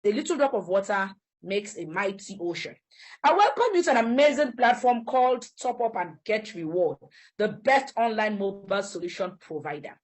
a little drop of water makes a mighty ocean. I welcome you to an amazing platform called Top Up and Get Reward, the best online mobile solution provider.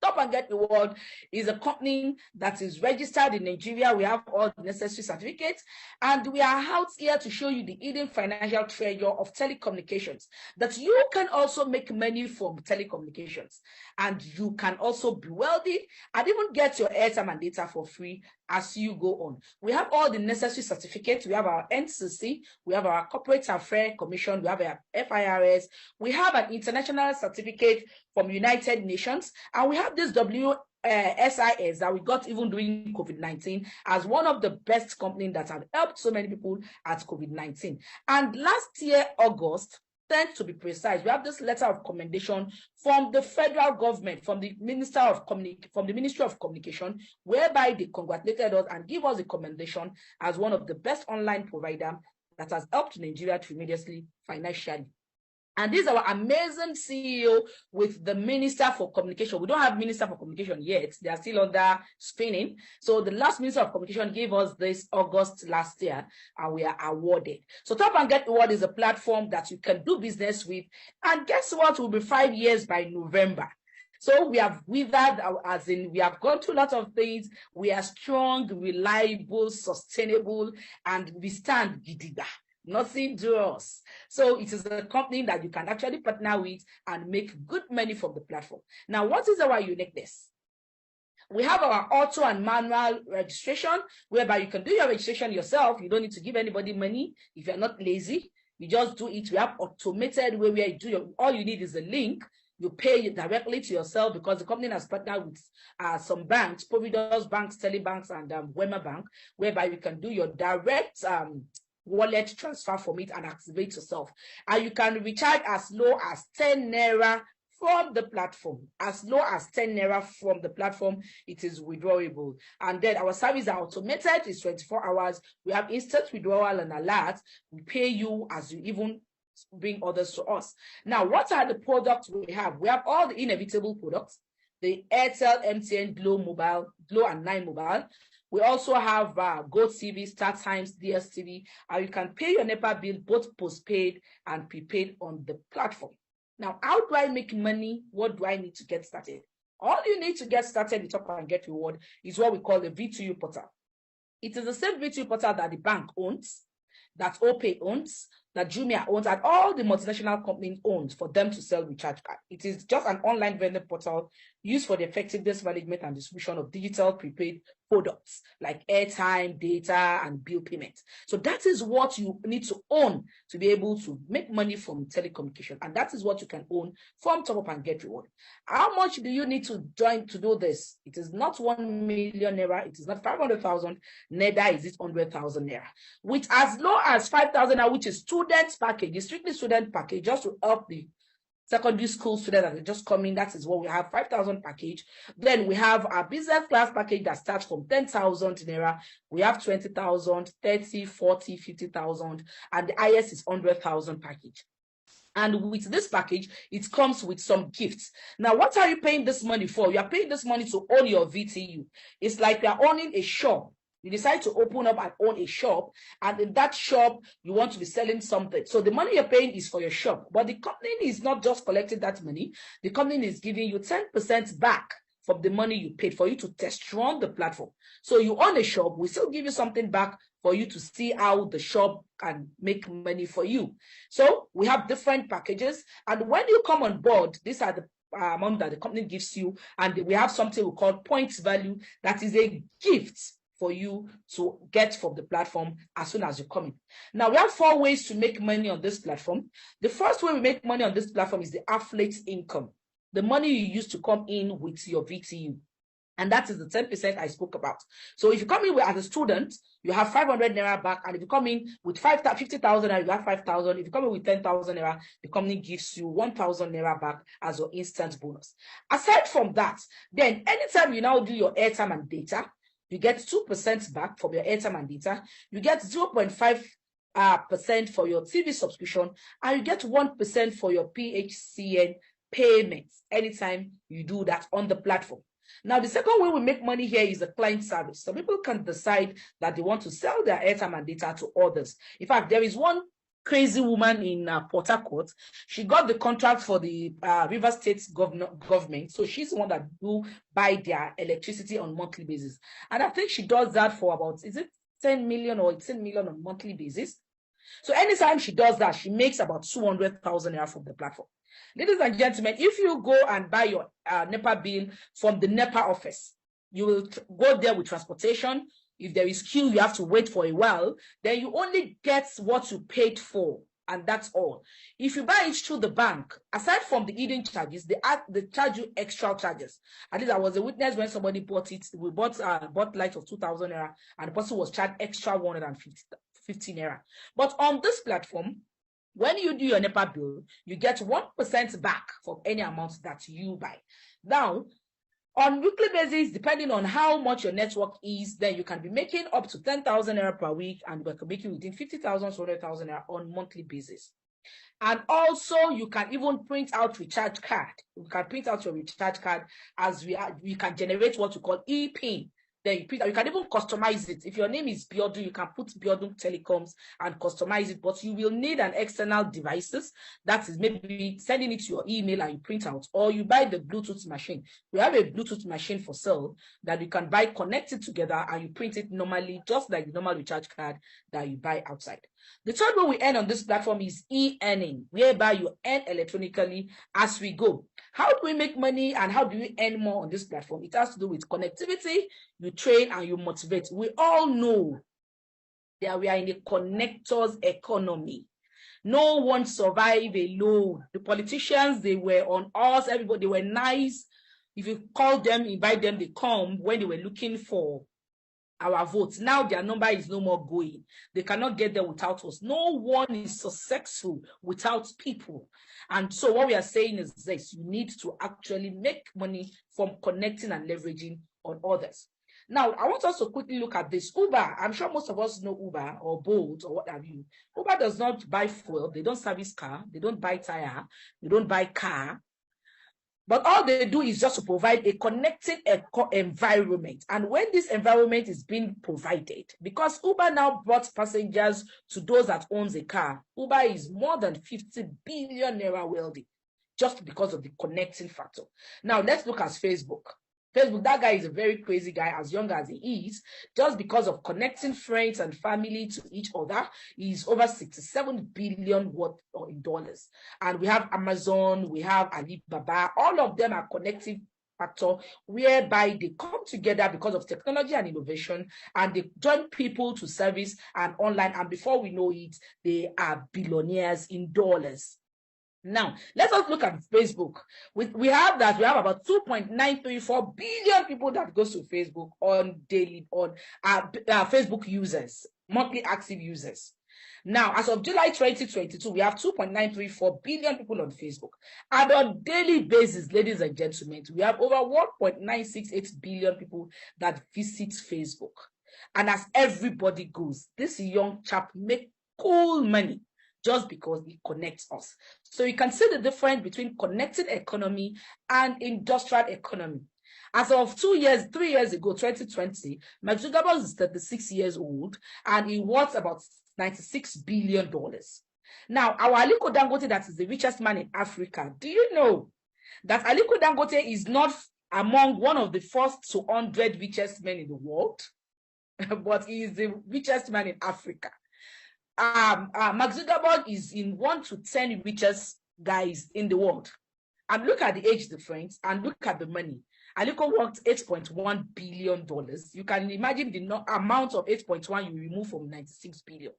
Top and Get Reward is a company that is registered in Nigeria. We have all the necessary certificates, and we are out here to show you the hidden financial treasure of telecommunications, that you can also make money from telecommunications, and you can also be wealthy and even get your airtime and data for free as you go on. We have all the necessary certificates. We have our NCC, we have our Corporate Affairs Commission, we have our FIRS, we have an international certificate from United Nations, and we have this SIS that we got even during COVID-19 as one of the best companies that have helped so many people at COVID-19. And last year, August 10th to be precise, we have this letter of commendation from the federal government, from the Ministry of Communication, whereby they congratulated us and give us a commendation as one of the best online provider that has helped Nigeria tremendously financially. And this is our amazing CEO with the Minister for Communication. We don't have Minister for Communication yet. They are still under spinning. So the last Minister of Communication gave us this August last year, and we are awarded. So Top and Get Reward is a platform that you can do business with. And guess what? Will be 5 years by November. So we have withered, as in we have gone through a lot of things. We are strong, reliable, sustainable, and we stand gidiga. Nothing to us. So it is a company that you can actually partner with and make good money from the platform. Now, what is our uniqueness? We have our auto and manual registration, whereby you can do your registration yourself. You don't need to give anybody money if you're not lazy. You just do it. We have automated where you do all you need is a link. You pay directly to yourself because the company has partnered with some banks, Providence Banks, Telebanks, and Wema Bank, whereby you can do your direct wallet transfer from it and activate yourself. And you can recharge as low as 10 Naira from the platform. As low as 10 Naira from the platform, it is withdrawable. And then our service are automated, it's 24 hours. We have instant withdrawal and alert. We pay you as you even bring others to us. Now, what are the products we have? We have all the inevitable products, the Airtel, MTN, Glo Mobile, Glo and 9 Mobile. We also have GoTV, StarTimes, DSTV, and you can pay your NEPA bill both postpaid and prepaid on the platform. Now, how do I make money? What do I need to get started? All you need to get started with Top and Get Reward is what we call the V2U portal. It is the same V2U portal that the bank owns, that OPay owns, that Jumia owns, and all the multinational companies owns for them to sell recharge card. It is just an online vendor portal used for the effectiveness management and distribution of digital prepaid products like airtime, data, and bill payment. So that is what you need to own to be able to make money from telecommunication. And that is what you can own from Top Up and Get Reward. How much do you need to join to do this? It is not 1 million Naira. It is not 500,000, neither is it 100,000 Naira. With as low as 5,000 Naira, which is student package, a strictly student package, just to help the secondary school students that are just coming. That is what we have, 5,000 package. Then we have our business class package that starts from 10,000 Naira. We have 20,000, 30, 40, 50,000, and the highest is 100,000 package. And with this package, it comes with some gifts. Now, what are you paying this money for? You are paying this money to own your VTU. It's like you are owning a shop. You decide to open up and own a shop, and in that shop, you want to be selling something. So the money you're paying is for your shop, but the company is not just collecting that money. The company is giving you 10% back from the money you paid for you to test run the platform. So you own a shop, we still give you something back for you to see how the shop can make money for you. So we have different packages, and when you come on board, these are the amount that the company gives you, and we have something we call points value that is a gift for you to get from the platform as soon as you come in. Now, we have 4 ways to make money on this platform. The first way we make money on this platform is the affiliate income, the money you use to come in with your VTU. And that is the 10% I spoke about. So if you come in as a student, you have 500 Naira back. And if you come in with 50,000 Naira, you have 5,000. If you come in with 10,000 Naira, the company gives you 1,000 Naira back as your instant bonus. Aside from that, then anytime you now do your airtime and data, you get 2% back from your airtime and data. You get 0.5% for your TV subscription, and you get 1% for your PHCN payments anytime you do that on the platform. Now, the second way we make money here is the client service. So people can decide that they want to sell their airtime and data to others. In fact, there is one crazy woman in Port Harcourt. She got the contract for the River State government. So she's the one that do buy their electricity on monthly basis. And I think she does that for about, is it 10 million or 18 million on monthly basis? So anytime she does that, she makes about 200,000 naira from the platform. Ladies and gentlemen, if you go and buy your NEPA bill from the NEPA office, you will go there with transportation. If there is queue, you have to wait for a while. Then you only get what you paid for, and that's all. If you buy it through the bank, aside from the hidden charges, they charge you extra charges. At least I was a witness when somebody bought it. We bought light of 2,000 naira, and the person was charged extra 150 naira. But on this platform, when you do your NEPA bill, you get 1% back from any amount that you buy. Now, on weekly basis, depending on how much your network is, then you can be making up to 10,000 naira per week, and we can make you within 50,000, 100,000 naira on monthly basis. And also, you can even print out recharge card. You can print out your recharge card as we can generate what we call e-pin. Then you can even customize it. If your name is Biodun, you can put Biodun Telecoms and customize it, but you will need an external devices. That is maybe sending it to your email and you print out, or you buy the Bluetooth machine. We have a Bluetooth machine for sale that you can buy, connect it together, and you print it normally, just like the normal recharge card that you buy outside. The third way we earn on this platform is e-earning, whereby you earn electronically as we go. How do we make money and how do we earn more on this platform? It has to do with connectivity. You train and you motivate. We all know that we are in a connectors economy. No one survives alone. The politicians, they were on us. Everybody, they were nice. If you call them, invite them, they come when they were looking for our votes. Now their number is no more going. They cannot get there without us. No one is successful without people. And so what we are saying is this: you need to actually make money from connecting and leveraging on others. Now, I want us to quickly look at this. Uber, I'm sure most of us know Uber or Bolt or what have you. Uber does not buy fuel. They don't service car. They don't buy tire. They don't buy car. But all they do is just to provide a connected environment. And when this environment is being provided, because Uber now brought passengers to those that owns a car, Uber is more than 50 billion naira wealthy just because of the connecting factor. Now, let's look at Facebook. Facebook, that guy is a very crazy guy, as young as he is, just because of connecting friends and family to each other. He's over 67 billion worth in dollars. And we have Amazon, we have Alibaba, all of them are connective factor whereby they come together because of technology and innovation, and they join people to service and online. And before we know it, they are billionaires in dollars. Now, let us look at Facebook. We have about 2.934 billion people that goes to Facebook on daily, on Facebook users, monthly active users. Now, as of July 2022, we have 2.934 billion people on Facebook. And on daily basis, ladies and gentlemen, we have over 1.968 billion people that visit Facebook. And as everybody goes, this young chap make cool money just because it connects us. So you can see the difference between connected economy and industrial economy. As of 3 years ago, 2020, Mark Zuckerberg is 36 years old and he worth about $96 billion. Now, our Aliko Dangote, that is the richest man in Africa, do you know that Aliko Dangote is not among one of the first 200 richest men in the world, but he is the richest man in Africa? Mark Zuckerberg is in 1 to 10 richest guys in the world. And look at the age difference and look at the money. Aliko worked $8.1 billion. You can imagine the amount of 8.1 you remove from 96 billion.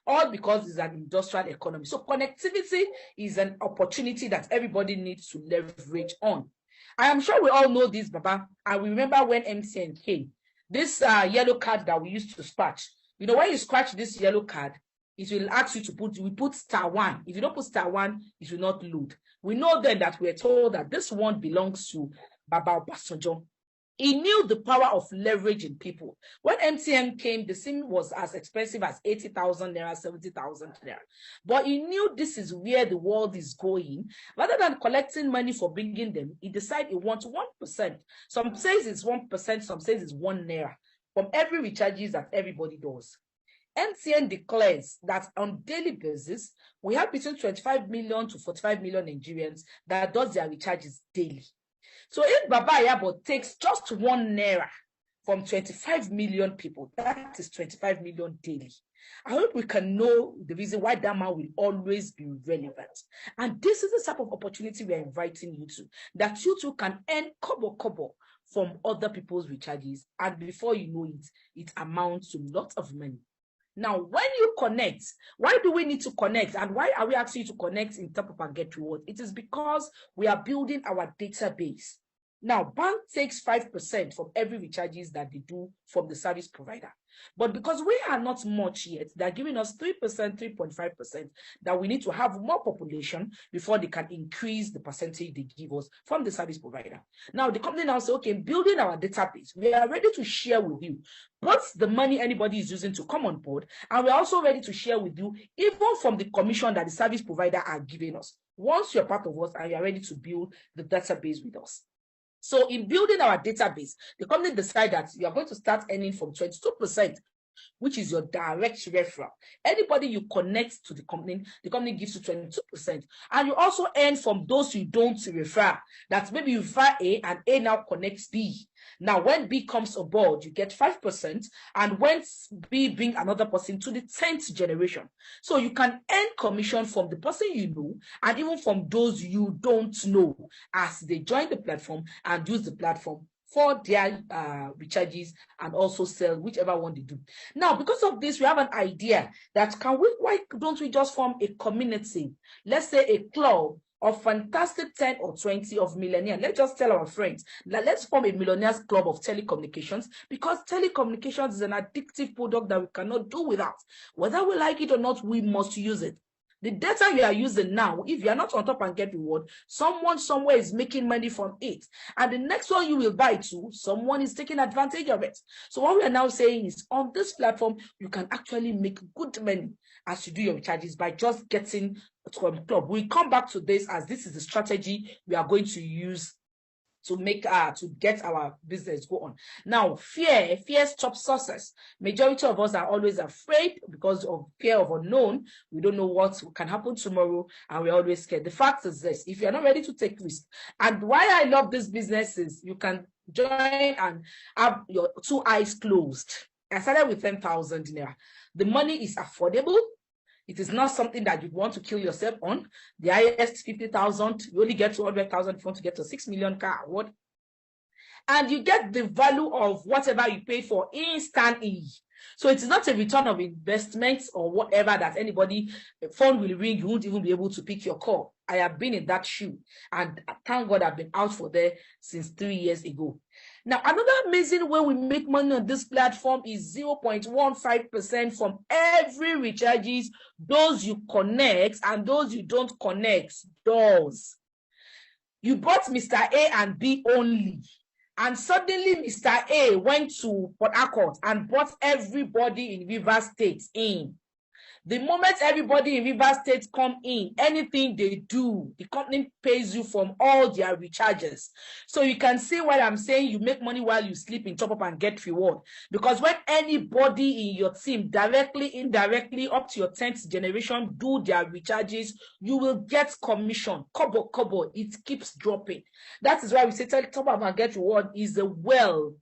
All because it's an industrial economy. So connectivity is an opportunity that everybody needs to leverage on. I am sure we all know this, Baba. And we remember when MTN came. This yellow card that we used to scratch. You know, when you scratch this yellow card, it will ask you to put *1. If you don't put *1, it will not load. We know then that we're told that this one belongs to Baba Obasanjo. He knew the power of leveraging people. When MTN came, the SIM was as expensive as 80,000 naira, 70,000 naira. But he knew this is where the world is going. Rather than collecting money for bringing them, he decided he wants 1%. Some says it's 1%, some says it's 1 naira from every recharges that everybody does. MTN declares that on daily basis, we have between 25 million to 45 million Nigerians that does their recharges daily. So if Baba Ayabo takes just 1 naira from 25 million people, that is 25 million daily. I hope we can know the reason why that man will always be relevant. And this is the type of opportunity we are inviting you to, that you too can earn kobo from other people's recharges. And before you know it, it amounts to lots of money. Now, when you connect, why do we need to connect? And why are we asking you to connect in Top Up and Get Reward? It is because we are building our database. Now, bank takes 5% from every recharges that they do from the service provider. But because we are not much yet, they're giving us 3%, 3.5%, that we need to have more population before they can increase the percentage they give us from the service provider. Now, the company now says, okay, building our database, we are ready to share with you what's the money anybody is using to come on board, and we're also ready to share with you even from the commission that the service provider are giving us. Once you're part of us and you're ready to build the database with us. So in building our database, the company decided that you are going to start earning from 22%, which is your direct referral. Anybody you connect to the company gives you 22%. And you also earn from those you don't refer. That maybe you refer A and A now connects B. Now, when B comes aboard, you get 5%. And when B brings another person to the 10th generation. So you can earn commission from the person you know and even from those you don't know as they join the platform and use the platform for their recharges and also sell whichever one they do. Now, because of this, we have an idea that why don't we just form a community? Let's say a club of fantastic 10 or 20 of millionaires. Let's just tell our friends that let's form a millionaires club of telecommunications, because telecommunications is an addictive product that we cannot do without. Whether we like it or not, we must use it. The data you are using now, if you are not on Top and Get Reward, someone somewhere is making money from it. And the next one you will buy too, someone is taking advantage of it. So what we are now saying is on this platform, you can actually make good money as you do your charges by just getting to a club. We'll come back to this as this is the strategy we are going to use to make to get our business go on. Now, fear stops success. Majority of us are always afraid because of fear of unknown. We don't know what can happen tomorrow, and we're always scared. The fact is this: if you're not ready to take risk, and why I love this business is you can join and have your 2 eyes closed. I started with 10,000 naira. The money is affordable. It is not something that you want to kill yourself on. The highest 50,000, you only get 200,000 if you want to get a 6 million car award. And you get the value of whatever you pay for instantly. So it's not a return of investment or whatever that anybody, phone will ring, you won't even be able to pick your call. I have been in that shoe, and thank God I've been out for there since 3 years ago. Now, another amazing way we make money on this platform is 0.15% from every recharges, those you connect and those you don't connect does. You bought Mr. A and B only, and suddenly Mr. A went to Port Harcourt and brought everybody in Rivers State in. The moment everybody in Rivers State come in, anything they do, the company pays you from all their recharges. So you can see what I'm saying. You make money while you sleep in Top Up and Get Reward. Because when anybody in your team, directly, indirectly, up to your 10th generation, do their recharges, you will get commission. Kobo, it keeps dropping. That is why we say Top Up and Get Reward is a well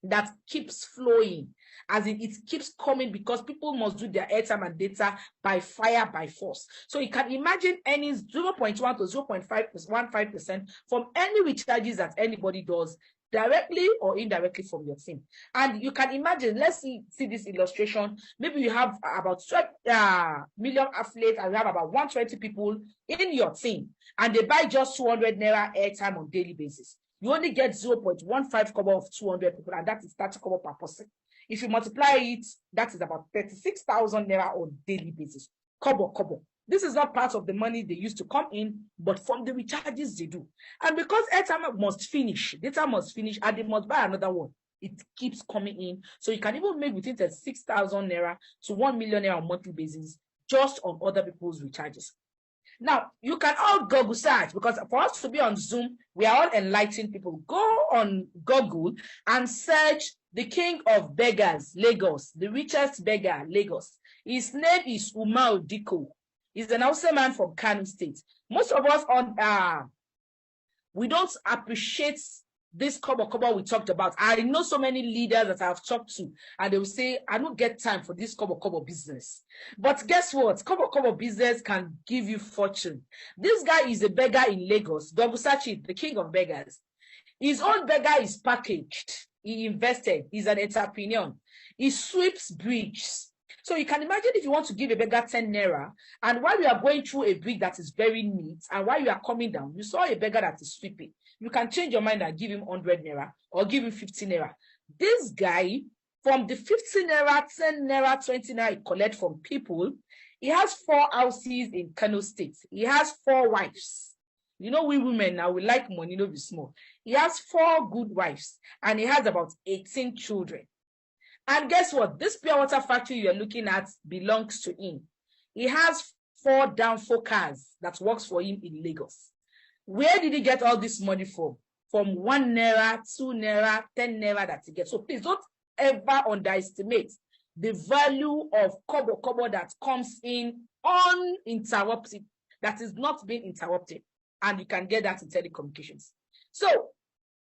that keeps flowing. As in, it keeps coming because people must do their airtime and data by fire, by force. So you can imagine any 0.1 to 0.15% from any recharges that anybody does, directly or indirectly from your team. And you can imagine, let's see this illustration. Maybe you have about 12 million affiliates and you have about 120 people in your team, and they buy just 200 naira airtime on daily basis. You only get 0.15 kobo of 200 people, and that is 30 kobo per person. If you multiply it, that is about 36,000 naira on daily basis. Kobo. This is not part of the money they used to come in, but from the recharges they do. And because airtime must finish, data must finish, and they must buy another one, it keeps coming in. So you can even make between 6,000 naira to 1 million naira on a monthly basis just on other people's recharges. Now, you can all Google search, because for us to be on Zoom, we are all enlightened people. Go on Google and search the king of beggars, Lagos, the richest beggar, Lagos. His name is Umar Diko. He's an Hausa man from Kano State. Most of us we don't appreciate this kobo we talked about. I know so many leaders that I've talked to, and they will say, I don't get time for this kobo business. But guess what? Kobo business can give you fortune. This guy is a beggar in Lagos, Dobusachi, the king of beggars. His own beggar is packaged. He invested. He's an entrepreneur. He sweeps bridges. So you can imagine if you want to give a beggar 10 naira, and while you are going through a bridge that is very neat, and while you are coming down, you saw a beggar that is sweeping. You can change your mind and give him 100 naira or give him 50 naira. This guy, from the 50 naira, 10 naira, 20 naira he collect from people, he has 4 houses in Kano State. He has 4 wives. You know, we women now, we like money, no be small. He has 4 good wives, and he has about 18 children. And guess what? This pure water factory you're looking at belongs to him. He has 4 downfall cars that works for him in Lagos. Where did he get all this money from? From 1 naira, 2 naira, 10 naira that he gets. So please don't ever underestimate the value of kobo that comes in uninterrupted, that is not being interrupted. And you can get that in telecommunications. So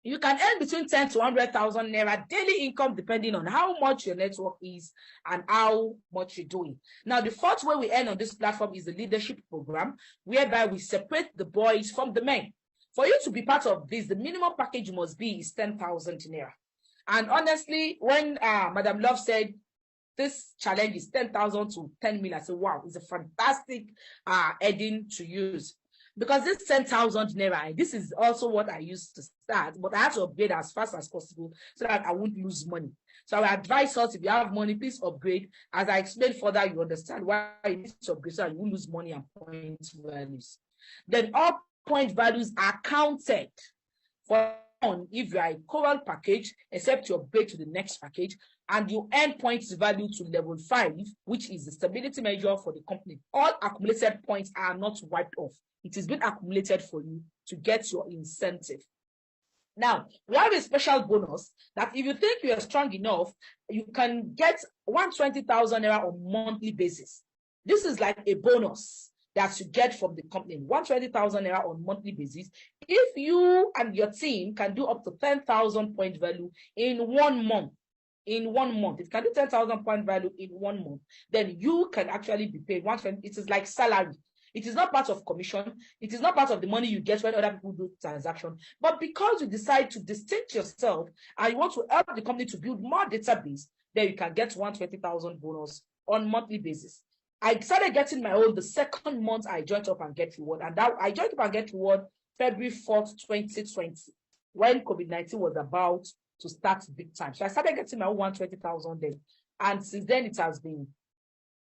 you can earn between 10 to 100,000 naira daily income, depending on how much your network is and how much you're doing. Now, the fourth way we earn on this platform is the leadership program, whereby we separate the boys from the men. For you to be part of this, the minimum package must be is 10,000 naira. And honestly, when Madam Love said this challenge is 10,000 to 10 million, I said, wow, it's a fantastic heading to use. Because this 10,000 naira, this is also what I used to start, but I have to upgrade as fast as possible so that I won't lose money. So I advise us, if you have money, please upgrade. As I explain further, you understand why you need to upgrade so that you won't lose money and point values. Then all point values are counted for if you are a coral package, except you upgrade to the next package, and you earn points value to level 5, which is the stability measure for the company. All accumulated points are not wiped off. It is being accumulated for you to get your incentive. Now, we have a special bonus that if you think you are strong enough, you can get 120,000 naira on a monthly basis. This is like a bonus that you get from the company, 120,000 naira on a monthly basis. If you and your team can do up to 10,000 point value in 1 month, if you can do 10,000 point value in 1 month, then you can actually be paid 120. It is like salary. It is not part of commission. It is not part of the money you get when other people do transaction. But because you decide to distinct yourself and you want to help the company to build more database, then you can get 120,000 bonus on monthly basis. I started getting my own the second month I joined Up and Get Reward. And that I joined Up and Get Reward February 4th, 2020, when COVID-19 was about to start big time. So I started getting my own 120,000 then. And since then it has been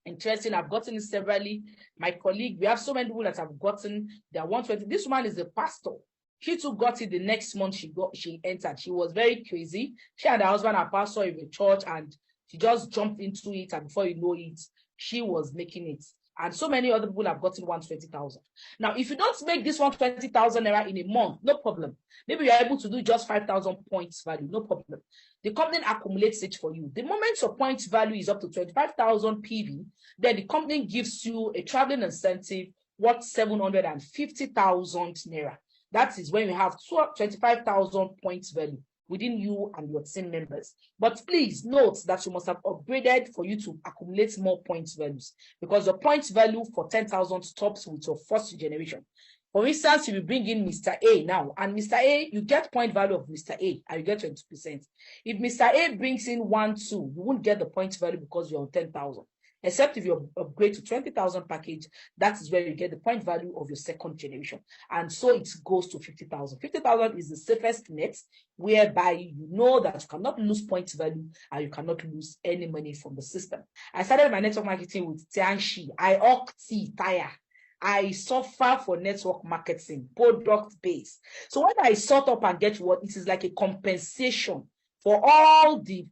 interesting. I've gotten it severally. My colleague, we have so many people that have gotten their 120. This woman is a pastor. She too got it the next month she entered. She was very crazy. She and her husband are pastor in the church, and she just jumped into it, and before you know it, she was making it. And so many other people have gotten 120,000. Now, if you don't make this 120,000 naira in a month, no problem. Maybe you're able to do just 5,000 points value, no problem. The company accumulates it for you. The moment your points value is up to 25,000 PV, then the company gives you a traveling incentive worth 750,000 naira. That is when you have 25,000 points value within you and your team members. But please note that you must have upgraded for you to accumulate more points values, because the points value for 10,000 stops with your first generation. For instance, if you bring in Mr. A now, and Mr. A, you get point value of Mr. A, and you get 20%. If Mr. A brings in 1, 2, you won't get the point value because you're on 10,000. Except if you upgrade to 20,000 package, that is where you get the point value of your second generation. And so it goes to 50,000. 50,000 is the safest net, whereby you know that you cannot lose point value and you cannot lose any money from the system. I started my network marketing with Tianxi. I tire. I suffer for network marketing, product based. So when I sort up and get what, it is like a compensation for all the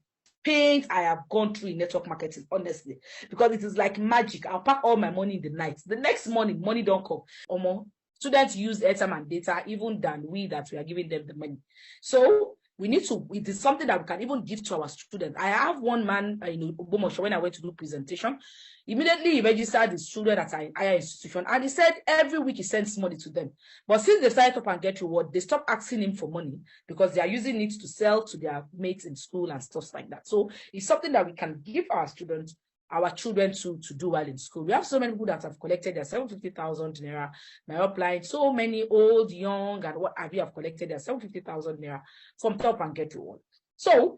pain I have gone through in network marketing, honestly, because it is like magic. I'll pack all my money in the night. The next morning, money don't come. Or more. Students use airtime and data even than we that we are giving them the money. So we need to, it is something that we can even give to our students. I have one man in Ubomosho when I went to do presentation. Immediately he registered his children at an higher institution and he said every week he sends money to them. But since they started up and get reward, they stopped asking him for money because they are using it to sell to their mates in school and stuff like that. So it's something that we can give our students, our children to do well in school. We have so many people that have collected their 750,000 naira. My upline, so many old, young, and what have you have collected their 750,000 naira from top and get reward. So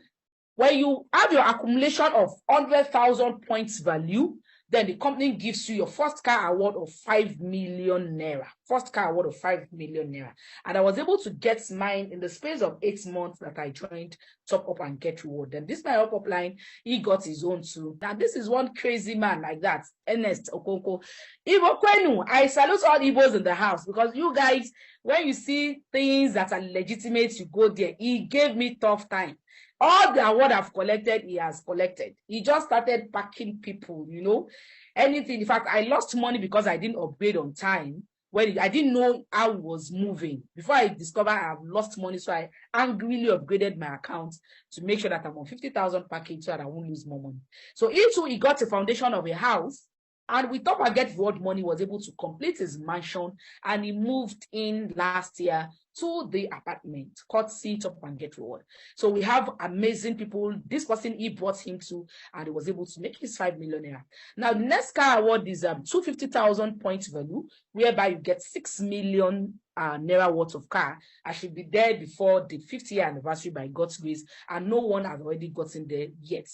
when you have your accumulation of 100,000 points value, then the company gives you your first car award of 5 million naira. First car award of 5 million naira. And I was able to get mine in the space of 8 months that I joined Top Up and Get Reward. Then this my upline, he got his own too. Now this is one crazy man like that, Ernest Okonko. Igbo Kwenu, I salute all Igbos in the house because you guys, when you see things that are legitimate, you go there. He gave me tough time. All the award I've collected, he has collected. He just started packing people, you know, anything. In fact, I lost money because I didn't upgrade on time. When I didn't know how it was moving. Before I discovered I have lost money, so I angrily upgraded my account to make sure that I'm on 50,000 package so that I won't lose more money. So he got a foundation of a house, and with Top and Get Reward money, was able to complete his mansion, and he moved in last year to the apartment, courtesy Top and Get Reward. So we have amazing people. This person, he brought him to, and he was able to make his 5 million naira. Now, the next car award is 250,000 points value, whereby you get 6 million naira worth of car. I should be there before the 50th anniversary by God's grace, and no one has already gotten there yet.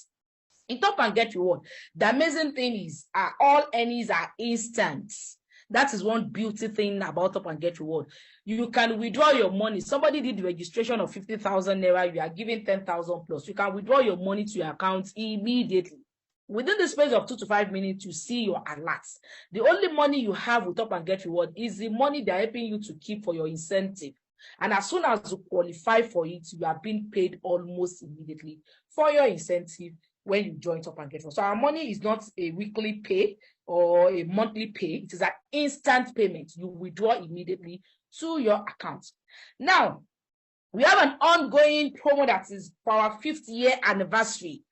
In Top and Get Reward, the amazing thing is all earnings are instant. That is one beauty thing about Top and Get Reward. You can withdraw your money. Somebody did the registration of 50,000 naira, you are giving 10,000 plus. You can withdraw your money to your account immediately. Within the space of 2 to 5 minutes, you see your alerts. The only money you have with Top and Get Reward is the money they're helping you to keep for your incentive. And as soon as you qualify for it, you are being paid almost immediately for your incentive when you join Top and Get Reward. So our money is not a weekly pay or a monthly pay. It is an instant payment. You withdraw immediately to your account. Now, we have an ongoing promo that is for our 5th year anniversary.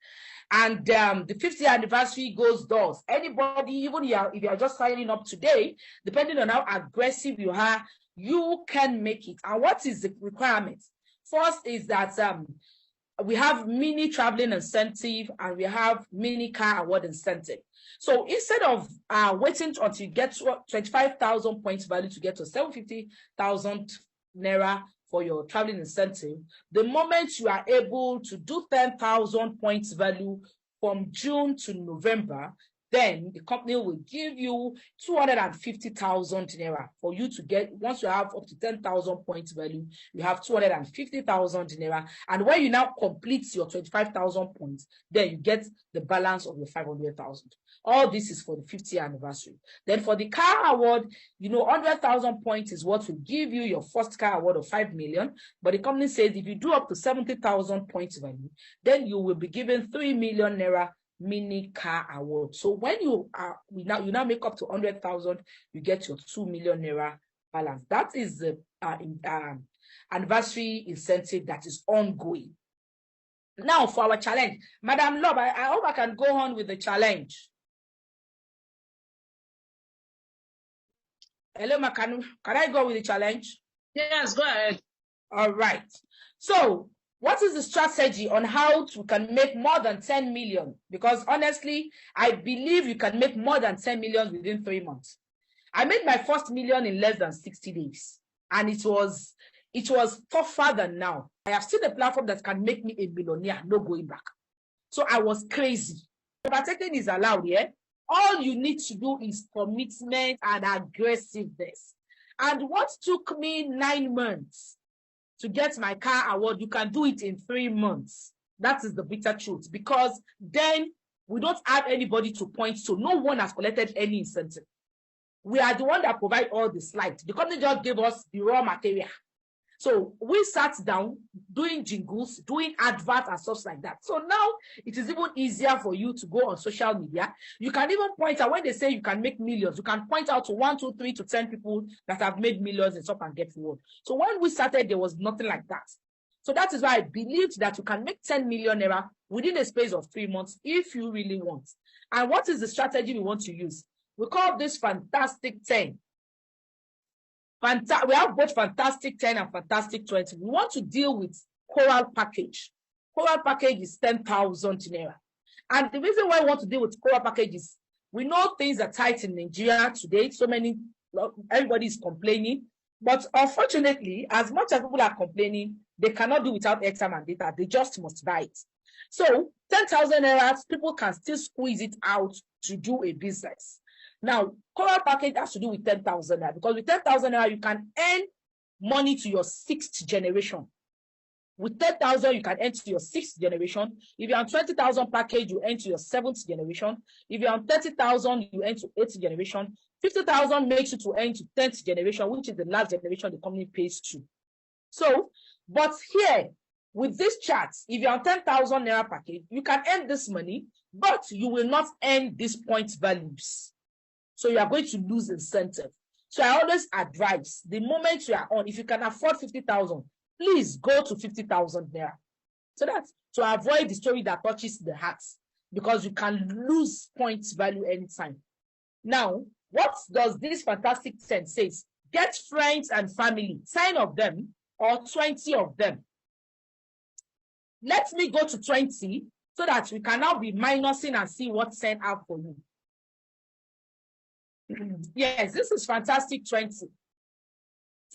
And the 5th year anniversary goes doors. Anybody, even if you are just signing up today, depending on how aggressive you are, you can make it. And what is the requirement? First is that we have mini traveling incentive and we have mini car award incentive. So instead of waiting until you get 25,000 points value to get to 750,000 naira for your traveling incentive, the moment you are able to do 10,000 points value from June to November, then the company will give you 250,000 naira for you to get. Once you have up to 10,000 points value, you have 250,000 naira. And when you now complete your 25,000 points, then you get the balance of your 500,000. All this is for the 50th anniversary. Then for the car award, 100,000 points is what will give you your first car award of 5 million. But the company says if you do up to 70,000 points value, then you will be given 3 million naira mini car award. So when you now make up to 100,000, you get your 2 million naira balance. That is the anniversary incentive that is ongoing. Now for our challenge, Madam Love, I hope I can go on with the challenge. Hello, Makanu. Can I go with the challenge? Yes, go ahead. All right. So what is the strategy on how you can make more than 10 million? Because honestly, I believe you can make more than 10 million within 3 months. I made my first million in less than 60 days. And it was tougher than now. I have seen a platform that can make me a millionaire, no going back. So I was crazy. Overtaking is allowed, yeah? All you need to do is commitment and aggressiveness. And what took me 9 months to get my car award, you can do it in 3 months. That is the bitter truth, because then we don't have anybody to point to. No one has collected any incentive. We are the one that provide all the slides. The company just gave us the raw material. So we sat down doing jingles, doing adverts and stuff like that. So now it is even easier for you to go on social media. You can even point out, when they say you can make millions, you can point out to 1, 2, 3 to 10 people that have made millions and stuff and get reward. So when we started, there was nothing like that. So that is why I believed that you can make 10 million naira within a space of 3 months if you really want. And what is the strategy we want to use? We call this Fantastic 10. We have both Fantastic 10 and Fantastic 20. We want to deal with Coral Package. Coral Package is 10,000 naira. And the reason why we want to deal with Coral Package is we know things are tight in Nigeria today. Everybody is complaining. But unfortunately, as much as people are complaining, they cannot do without airtime and data. They just must buy it. So 10,000 naira, people can still squeeze it out to do a business. Now, Coral Package has to do with 10,000 naira, because with 10,000 naira, you can earn money to your 6th generation. With 10,000, you can earn to your 6th generation. If you're on 20,000 package, you earn to your 7th generation. If you're on 30,000, you earn to 8th generation. 50,000 makes you to earn to 10th generation, which is the last generation the company pays to. So, but here, with this chart, if you're on 10,000 naira package, you can earn this money, but you will not earn these point values. So you are going to lose incentive. So I always advise, the moment you are on, if you can afford 50,000, please go to 50,000 naira. So that's to avoid the story that touches the heart, because you can lose point value anytime. Now, what does this Fantastic 10 say? Get friends and family, 10 of them or 20 of them. Let me go to 20 so that we can now be minusing and see what's sent out for you. Yes, this is Fantastic 20.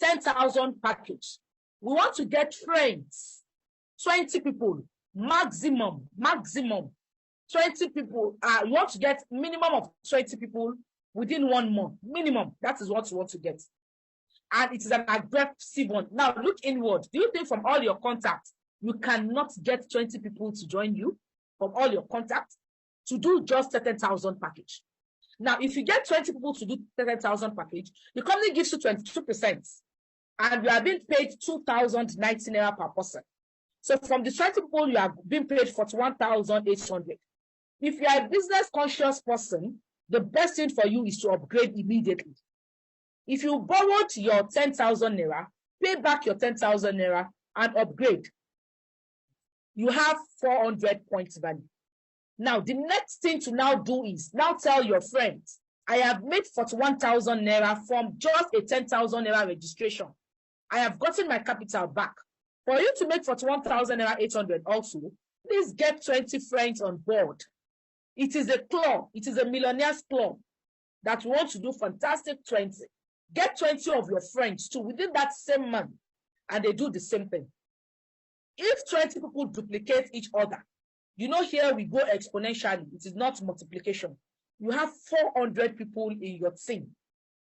10,000 package. We want to get friends. 20 people, maximum. 20 people. You want to get minimum of 20 people within 1 month. Minimum. That is what you want to get. And it is an aggressive one. Now look inward. Do you think from all your contacts, you cannot get 20 people to join you from all your contacts to do just 10,000 package? Now, if you get 20 people to do 10,000 package, the company gives you 22%, and you are being paid 2,019 naira per person. So from the 20 people, you are being paid 41,800. If you are a business conscious person, the best thing for you is to upgrade immediately. If you borrowed your 10,000 naira, pay back your 10,000 naira and upgrade, you have 400 points value. Now, the next thing to now do is now tell your friends, I have made 41,000 naira from just a 10,000 naira registration. I have gotten my capital back. For you to make 41,000 naira 800 also, please get 20 friends on board. It is a club. It is a millionaire's club that we want to do Fantastic 20. Get 20 of your friends too within that same month, and they do the same thing. If 20 people duplicate each other, you know, here we go exponentially. It is not multiplication. You have 400 people in your team,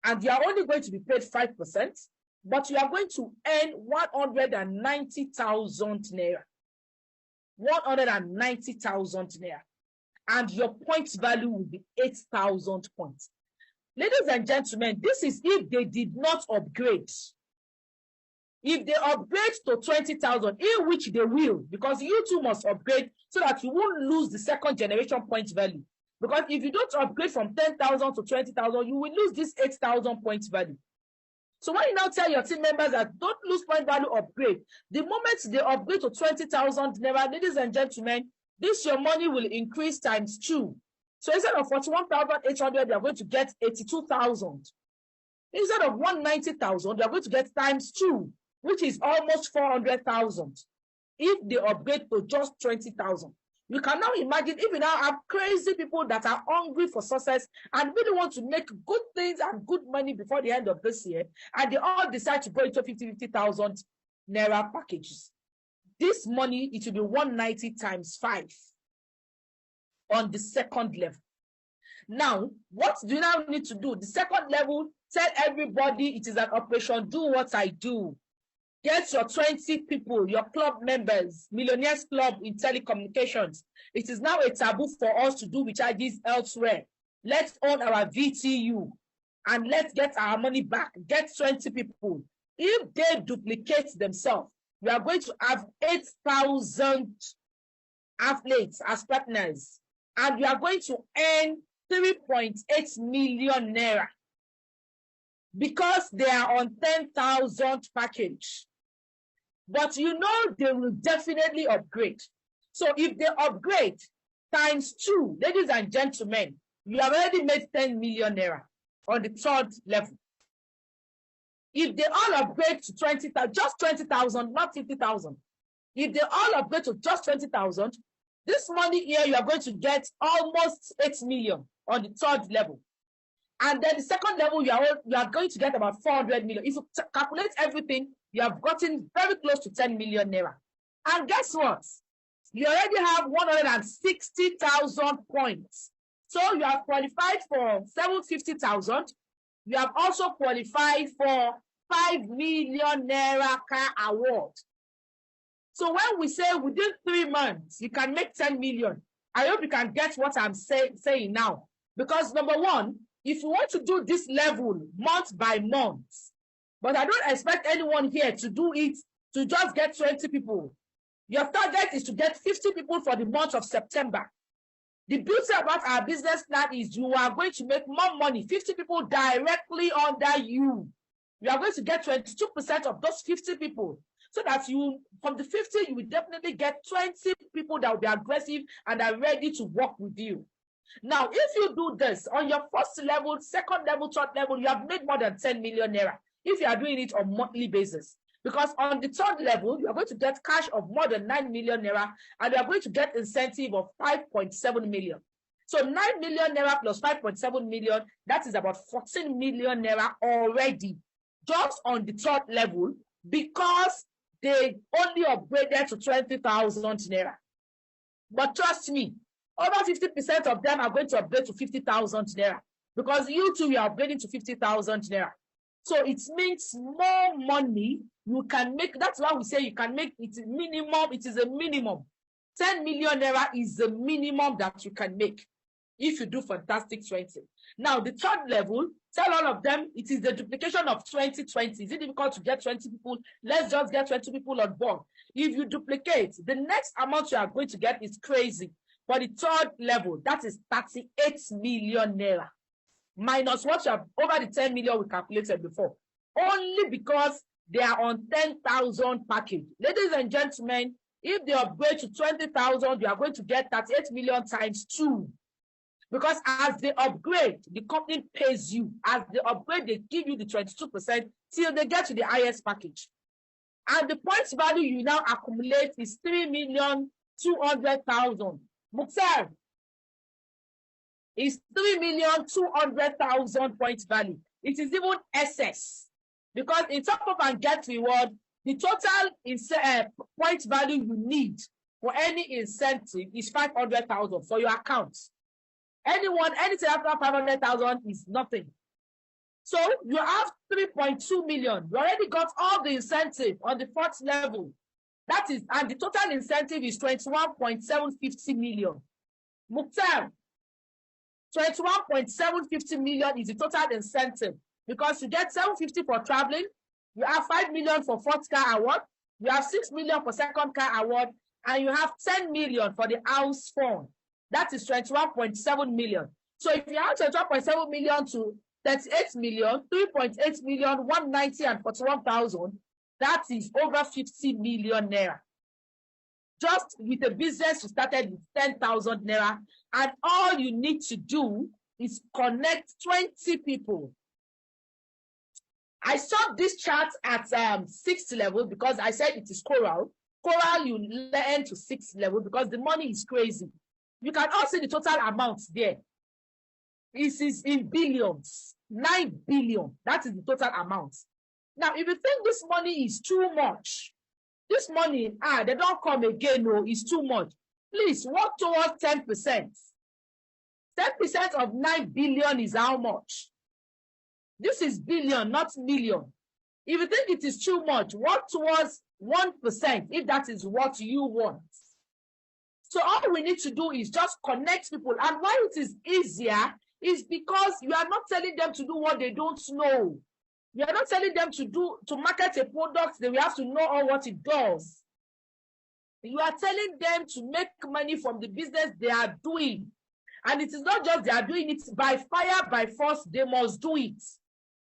and you are only going to be paid 5%, but you are going to earn 190,000 naira. 190,000 naira. And your points value will be 8,000 points. Ladies and gentlemen, this is if they did not upgrade. If they upgrade to 20,000, in which they will, because you too must upgrade so that you won't lose the 2nd generation point value. Because if you don't upgrade from 10,000 to 20,000, you will lose this 8,000 points value. So when you now tell your team members that don't lose point value, upgrade, the moment they upgrade to 20,000 naira, ladies and gentlemen, this your money will increase times 2. So instead of 41,800, they are going to get 82,000. Instead of 190,000, they are going to get times 2. Which is almost 400,000 if they upgrade to just 20,000. You can now imagine if you now have crazy people that are hungry for success and really want to make good things and good money before the end of this year, and they all decide to go into 50,000 naira packages. This money, it will be 190 times 5 on the 2nd level. Now, what do you now need to do? The second level, tell everybody it is an operation. Do what I do. Get your 20 people, your club members, Millionaires Club in telecommunications. It is now a taboo for us to do recharges elsewhere. Let's own our VTU and let's get our money back. Get 20 people. If they duplicate themselves, we are going to have 8,000 athletes as partners, and we are going to earn 3.8 million naira because they are on 10,000 package. But you know they will definitely upgrade. So if they upgrade times 2, ladies and gentlemen, you have already made 10 million naira on the third level. If they all upgrade to 20,000, just 20,000, not 50,000. If they all upgrade to just 20,000, this money here, you are going to get almost 8 million on the third level. And then the second level, you are going to get about 400 million. If you calculate everything, you have gotten very close to 10 million naira. And guess what? You already have 160,000 points. So you have qualified for 750,000. You have also qualified for 5 million naira car award. So when we say within 3 months, you can make 10 million, I hope you can get what I'm saying now. Because number one, if you want to do this level month by month, but I don't expect anyone here to do it to just get 20 people. Your target is to get 50 people for the month of September. The beauty about our business plan is you are going to make more money, 50 people directly under you. You are going to get 22% of those 50 people. So that you, from the 50, you will definitely get 20 people that will be aggressive and are ready to work with you. Now, if you do this on your first level, second level, third level, you have made more than 10 million naira if you are doing it on a monthly basis. Because on the third level, you are going to get cash of more than 9 million naira and you are going to get incentive of 5.7 million. So 9 million naira plus 5.7 million, that is about 14 million naira already just on the third level because they only upgraded to 20,000 naira. But trust me, over 50% of them are going to upgrade to 50,000 naira because you too are upgrading to 50,000 naira. So it means more money you can make. That's why we say you can make it minimum. It is a minimum. 10 million naira is the minimum that you can make if you do fantastic 20. Now, the third level, tell all of them it is the duplication of 2020. Is it difficult to get 20 people? Let's just get 20 people on board. If you duplicate, the next amount you are going to get is crazy. For the third level, that is 38 million naira. Minus what you have over the 10 million we calculated before. Only because they are on 10,000 package. Ladies and gentlemen, if they upgrade to 20,000, you are going to get 38 million times 2. Because as they upgrade, the company pays you. As they upgrade, they give you the 22% till they get to the highest package. And the points value you now accumulate is 3,200,000. Mukhtar is 3,200,000 points value. It is even excess because in top up and get reward, the total point value you need for any incentive is 500,000 for your account. Anything after 500,000 is nothing. So you have 3.2 million. You already got all the incentive on the fourth level. That is, and the total incentive is 21.750 million. Mukhtar, 21.750 million is the total incentive because you get 750 for traveling, you have 5 million for fourth car award, you have 6 million for second car award, and you have 10 million for the house phone. That is 21.7 million. So if you have 21.7 million to 38 million, 3.8 million, 190 and 41,000, that is over 50 million naira. Just with a business you started with 10,000 naira, and all you need to do is connect 20 people. I saw this chart at 6th level because I said it is coral. Coral, you learn to 6th level because the money is crazy. You can all see the total amount there. This is in billions, 9 billion. That is the total amount. Now, if you think this money is too much, this money, they don't come again, no, it's too much. Please work towards 10%. 10% of 9 billion is how much? This is billion, not million. If you think it is too much, work towards 1% if that is what you want. So all we need to do is just connect people. And why it is easier is because you are not telling them to do what they don't know. You are not telling them to market a product that we have to know all what it does. You are telling them to make money from the business they are doing. And it is not just they are doing it by fire, by force, they must do it.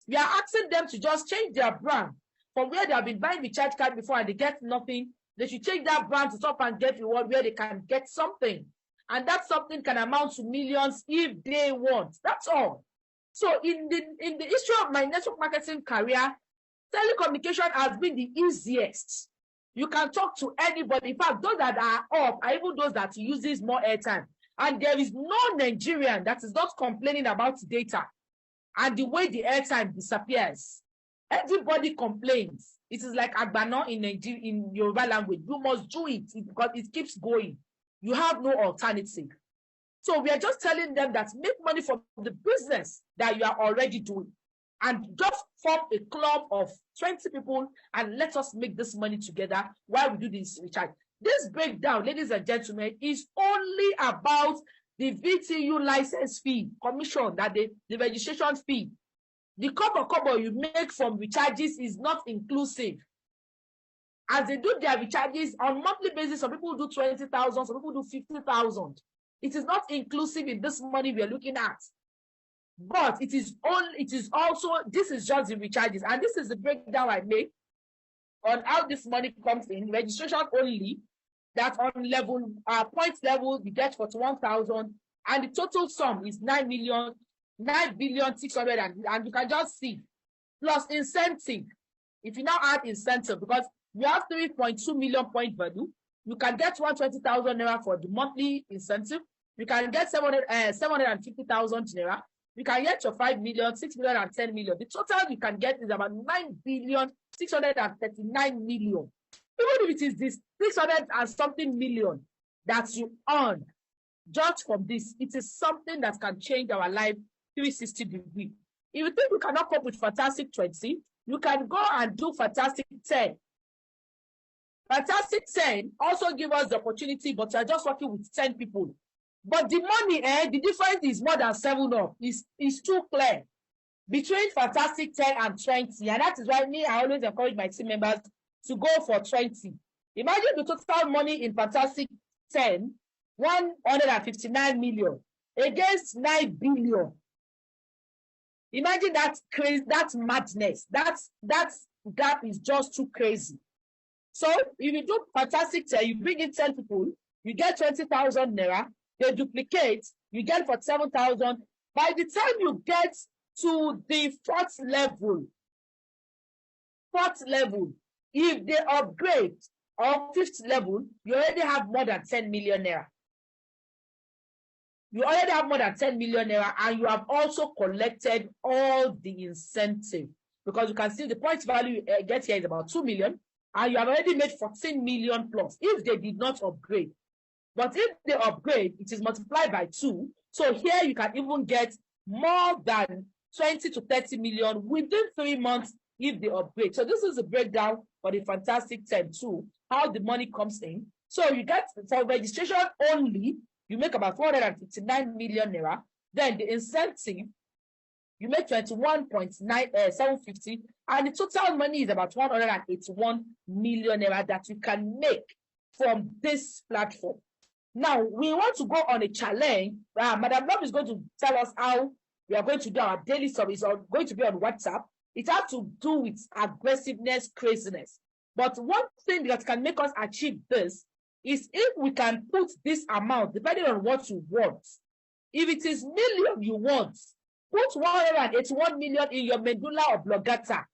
We are asking them to just change their brand from where they have been buying the recharge card before and they get nothing. They should change that brand to Top and Get Reward where they can get something. And that something can amount to millions if they want. That's all. So in the history of my network marketing career, telecommunication has been the easiest. You can talk to anybody. In fact, those that are up are even those that uses more airtime. And there is no Nigerian that is not complaining about data and the way the airtime disappears. Everybody complains. It is like Agbano in Yoruba language. You must do it because it keeps going. You have no alternative. So we are just telling them that make money from the business that you are already doing. And just form a club of 20 people and let us make this money together while we do this recharge. This breakdown, ladies and gentlemen, is only about the VTU license fee, commission, that the registration fee. The cover you make from recharges is not inclusive. As they do their recharges on monthly basis, some people do 20,000, some people do 50,000. It is not inclusive in this money we are looking at. But it is also, this is just the recharges. And this is the breakdown I make on how this money comes in. Registration only, that on level, points level, you get 41,000. And the total sum is 9,600,000. And you can just see. Plus incentive. If you now add incentive, because you have 3.2 million point value, you can get 120,000 naira for the monthly incentive. You can get 750,000 naira. You can get your 5 million, 6 million, and 10 million. The total you can get is about 9,639,000,000. Even if it is this 600 and something million that you earn just from this, it is something that can change our life 360 degrees. If you think you cannot cope with Fantastic 20, you can go and do Fantastic 10. Fantastic 10 also give us the opportunity, but you're just working with 10 people. But the money, the difference is more than 7 up. It's too clear between Fantastic 10 and 20. And that is why I always encourage my team members to go for 20. Imagine the total money in Fantastic 10, 159 million against 9 billion. Imagine that crazy, that madness. That is just too crazy. So if you do Fantastic 10, you bring in 10 people, you get 20,000 naira. They duplicate, you get 47,000. By the time you get to the fourth level, if they upgrade or fifth level, you already have more than 10 million naira. You already have more than 10 million naira, and you have also collected all the incentive, because you can see the point value you get here is about 2 million, and you have already made 14 million plus if they did not upgrade. But if they upgrade, it is multiplied by 2. So here you can even get more than 20 to 30 million within 3 months if they upgrade. So this is a breakdown for the Fantastic 10 too, how the money comes in. So you get, for registration only, you make about 459 million naira. Then the incentive, you make 21.750, and the total money is about 181 million naira that you can make from this platform. Now, we want to go on a challenge. Madam Love is going to tell us how we are going to do our daily service, or going to be on WhatsApp. It has to do with aggressiveness, craziness. But one thing that can make us achieve this is if we can put this amount, depending on what you want. If it is million you want, put 181 million in your medulla oblongata.